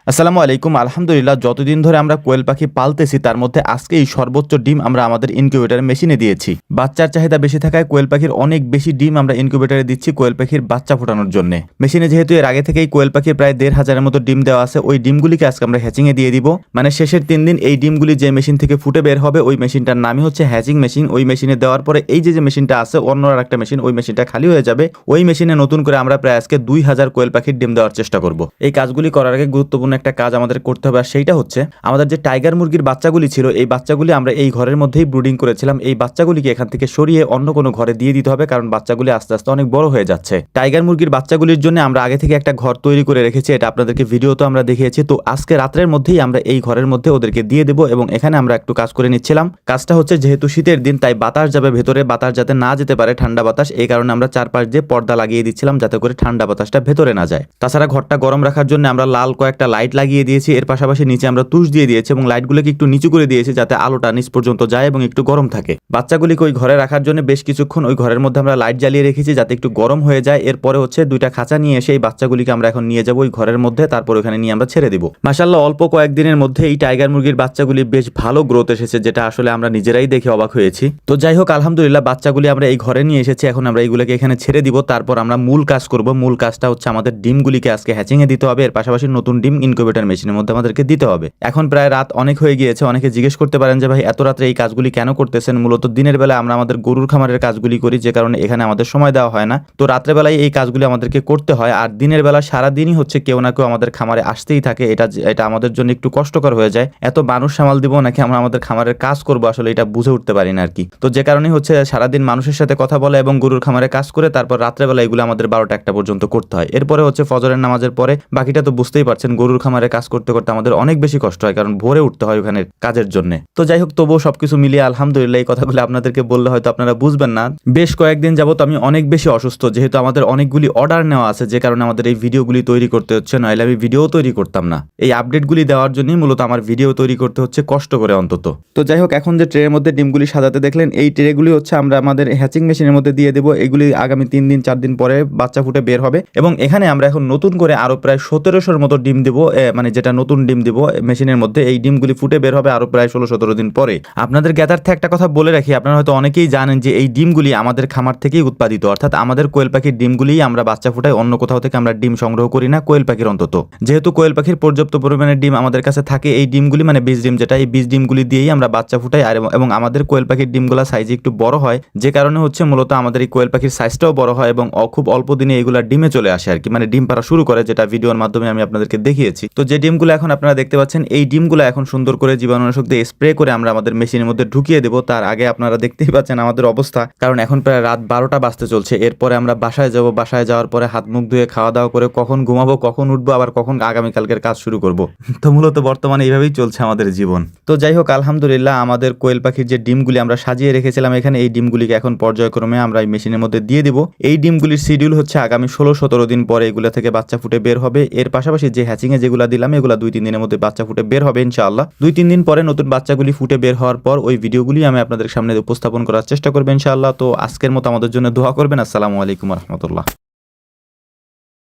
আসসালামু আলাইকুম। আলহামদুলিল্লাহ, যতদিন ধরে আমরা কোয়েল পাখি পালতেছি তার মধ্যে আজকেই সর্বোচ্চ ডিম আমরা আমাদের ইনকিউবেটর মেশিনে দিয়েছি। বাচ্চার চাহিদা বেশি থাকায় কোয়েল পাখির অনেক বেশি ডিম আমরা ইনকিউবেটরে দিচ্ছি কোয়েল পাখির বাচ্চা ফোটানোর জন্য। মেশিনে যেহেতু এর আগে থেকেই কোয়েল পাখির প্রায় ১,৫০০-এর মতো ডিম দেওয়া আছে, ওই ডিমগুলিকে আজকে আমরা হ্যাচিংয়ে দিয়ে দিব। মানে শেষের ৩ দিন এই ডিমগুলি যে মেশিন থেকে ফুটে বের হবে ওই মেশিনটার নামই হচ্ছে হ্যাচিং মেশিন। ওই মেশিনে দেওয়ার পরে এই যে মেশিনটা আছে অন্য আর একটা মেশিন, ওই মেশিনটা খালি হয়ে যাবে। ওই মেশিনে নতুন করে আমরা প্রায় আজকে ২,০০০ কোয়েল পাখির ডিম দেওয়ার চেষ্টা করব। এই কাজগুলি করার আগে গুরুত্বপূর্ণ একটা কাজ আমাদের করতে হবে, আর সেইটা হচ্ছে আমাদের যে টাইগার মুরগির বাচ্চাগুলি ছিল এই বাচ্চাগুলি আমরা এই ঘরের মধ্যেই ব্রুডিং করেছিলাম। এই বাচ্চাগুলিকে এখান থেকে সরিয়ে অন্য কোনো ঘরে দিয়ে দিতে হবে, কারণ বাচ্চাগুলি আস্তে আস্তে অনেক বড় হয়ে যাচ্ছে। টাইগার মুরগির বাচ্চাগুলির জন্য আমরা আগে থেকে একটা ঘর তৈরি করে রেখেছি, এটা আপনাদেরকে ভিডিওতে আমরা দেখিয়েছি। তো আজকে রাত্রের মধ্যেই আমরা এই ঘরের মধ্যে ওদেরকে দিয়ে দেবো এবং এখানে আমরা একটু কাজ করে নিচ্ছিলাম। কাজটা হচ্ছে যেহেতু শীতের দিন তাই বাতাস যাবে ভেতরে, বাতাস যাতে না যেতে পারে, ঠান্ডা বাতাস, এই কারণে আমরা চারপাশ দিয়ে পর্দা লাগিয়ে দিচ্ছিলাম যাতে করে ঠান্ডা বাতাসটা ভেতরে না যায়। তাছাড়া ঘরটা গরম রাখার জন্য আমরা লাল কয়েকটা লাইট লাগিয়ে দিয়েছি, এর পাশাপাশি নিচে আমরা তুষ দিয়ে দিয়েছি এবং লাইটগুলোকে একটু নিচু করে দিয়েছি যাতে আলোটা নিচ পর্যন্ত যায় এবং একটু গরম থাকে। বাচ্চাগুলিকে ওই ঘরে রাখার জন্য বেশ কিছুক্ষণ ওই ঘরের মধ্যে আমরা লাইট জ্বালিয়ে রেখেছি যাতে একটু গরম হয়ে যায়। এরপরে হচ্ছে দুইটা খাঁচা নিয়ে এসে এই বাচ্চাগুলিকে আমরা এখন নিয়ে যাবো ওই ঘরের মধ্যে, তারপর ওখানে নিয়ে আমরা ছেড়ে দিব। মাশাআল্লাহ, অল্প কয়েকদিনের মধ্যে এই টাইগার মুরগির বাচ্চাগুলি বেশ ভালো গ্রোথ এসেছে, যেটা আসলে আমরা নিজেরাই দেখে অবাক হয়েছি। তো যাই হোক, আলহামদুলিল্লাহ বাচ্চাগুলি আমরা এই ঘরে নিয়ে এসেছি, এখন আমরা এইগুলোকে এখানে ছেড়ে দিব। তারপর আমরা মূল কাজ করব। মূল কাজটা হচ্ছে আমাদের ডিমগুলিকে আজকে হ্যাচিংয়ে দিতে হবে, এর পাশাপাশি নতুন ডিম ইনকিউবেটর মেশিনের মধ্যে আমাদেরকে দিতে হবে। এখন প্রায় রাত অনেক হয়ে গিয়েছে। অনেকে জিজ্ঞেস করতে পারেন যে ভাই এত রাত্রে এই কাজগুলি কেন করতেছেন? মূলত দিনের বেলা আমরা আমাদের গরুর খামারের কাজগুলি করি, যে কারণে এখানে আমাদের সময় দেওয়া হয় না। তো রাত্রেবেলায় এই কাজগুলি আমাদেরকে করতে হয়, আর দিনের বেলা সারাদিনই হচ্ছে কেউ না কেউ আমাদের খামারে আসতেই থাকে। এটা আমাদের জন্য একটু কষ্টকর হয়ে যায়। এত মানুষ সামাল দিব নাকি আমরা আমাদের খামারের কাজ করব, আসলে এটা বুঝে উঠতে পারি না আর কি। তো যে কারণে হচ্ছে সারাদিন মানুষের সাথে কথা বলা এবং গরুর খামারে কাজ করে তারপর রাত্রেবেলা এগুলো আমাদের ১২টা-১টা পর্যন্ত করতে হয়। এরপরে হচ্ছে ফজরের নামাজের পরে বাকিটা তো বুঝতেই পারছেন, গরুর খামারে কাজ করতে করতে আমাদের অনেক বেশি কষ্ট হয়, কারণ ভোরে উঠতে হয় ওখানে কাজের জন্য। তো যাই হোক, তবুও সবকিছু মিলিয়ে আলহামদুলিল্লাহ, এই কথাগুলো আপনাদেরকে বললে হয়তো আপনারা বুঝবেন না। বেশ কয়েকদিন যাবত আমি অনেক বেশি অসুস্থ, যেহেতু আমাদের অনেকগুলি অর্ডার নেওয়া আছে, যে কারণে আমাদের এই ভিডিওগুলি তৈরি করতে হচ্ছে, নইলে আমি ভিডিও তৈরি করতাম না। এই আপডেটগুলি দেওয়ার জন্যই মূলত আমার ভিডিও তৈরি করতে হচ্ছে কষ্ট করে অন্তত। তো যাই হোক, এখন যে ট্রের মধ্যে ডিমগুলি সাজাতে দেখলেন, এই ট্রেগুলি হচ্ছে আমরা আমাদের হ্যাচিং মেশিনের মধ্যে দিয়ে দেবো। এগুলি আগামী 3 দিন 4 দিন পরে বাচ্চা ফুটে বের হবে এবং এখানে আমরা এখন নতুন করে আরো প্রায় ১৭০০-র মতো ডিম দেবো, মানে যেটা নতুন ডিম দেবো মেশিনের মধ্যে। এই ডিমগুলি ফুটে বের হবে আরো প্রায় ১৬-১৭ দিন পরে। আপনাদের জ্ঞাতার্থে একটা কথা বলে রাখি, আপনারা হয়তো অনেকেই জানেন যে এই ডিমগুলি আমাদের খামার থেকেই উৎপাদিত, অর্থাৎ আমাদের কোয়েল পাখির ডিমগুলিই আমরা বাচ্চা ফুটাই, অন্য কোথাও থেকে আমরা ডিম সংগ্রহ করি না কোয়েল পাখির অন্তত। যেহেতু কোয়েল পাখির পর্যাপ্ত পরিমাণে ডিম আমাদের কাছে থাকে, এই ডিমগুলি মানে বীজ ডিম যেটা, এই বীজ ডিমগুলি দিয়েই আমরা বাচ্চা ফুটাই। আর এবং আমাদের কোয়েল পাখির ডিমগুলা সাইজে একটু বড় হয়, যে কারণে হচ্ছে মূলত আমাদের এই কোয়েল পাখির সাইজটাও বড় হয় এবং খুব অল্প দিনে এগুলা ডিমে চলে আসে আর কি, মানে ডিম পাড়া শুরু করে, যেটা ভিডিওর মাধ্যমে আমি আপনাদেরকে দেখিয়েছি। তো যে ডিমগুলো এখন আপনারা দেখতে পাচ্ছেন, এই ডিমগুলো এখন সুন্দর করে জীবাণুনাশক দিয়ে স্প্রে করে আমরা আমাদের মেশিনের মধ্যে ঢুকিয়ে দেবো। তার আগে আপনারা দেখতেই পাচ্ছেন আমাদের অবস্থা, কারণ এখন প্রায় রাত 12টা বাজতে চলছে। এরপরে আমরা বাসায় যাব, বাসায় যাওয়ার পরে হাত মুখ ধুয়ে খাওয়া দাওয়া করে কখন ঘুমাবো, কখন উঠবো, আবার কখন আগামীকালকের কাজ শুরু করব। তো মূলত বর্তমানে এইভাবেই চলছে আমাদের জীবন। তো যাই হোক, আলহামদুলিল্লাহ আমাদের কোয়েল পাখির যে ডিমগুলি আমরা সাজিয়ে রেখেছিলাম এখানে, এই ডিমগুলিকে এখন পর্যায়ক্রমে আমরা এই মেশিনের মধ্যে দিয়ে দিব। এই ডিমগুলির শিডিউল হচ্ছে আগামী ১৬-১৭ দিন পরে এগুলা থেকে বাচ্চা ফুটে বের হবে। এর পাশাপাশি যে হ্যাচিংয়ে যেগুলা দিলাম এগুলা 2-3 দিনের মধ্যে বাচ্চা ফুটে বের হবে ইনশাআল্লাহ। 2-3 দিন পরে নতুন বাচ্চাগুলি ফুটে বের হওয়ার পর ওই ভিডিওগুলি আমি আপনাদের সামনে উপস্থাপন করার চেষ্টা করব ইনশাআল্লাহ। তো আজকের মতো আমাদের জন্য দোয়া করবেন। আসসালামু আলাইকুম ওয়া রাহমাতুল্লাহ।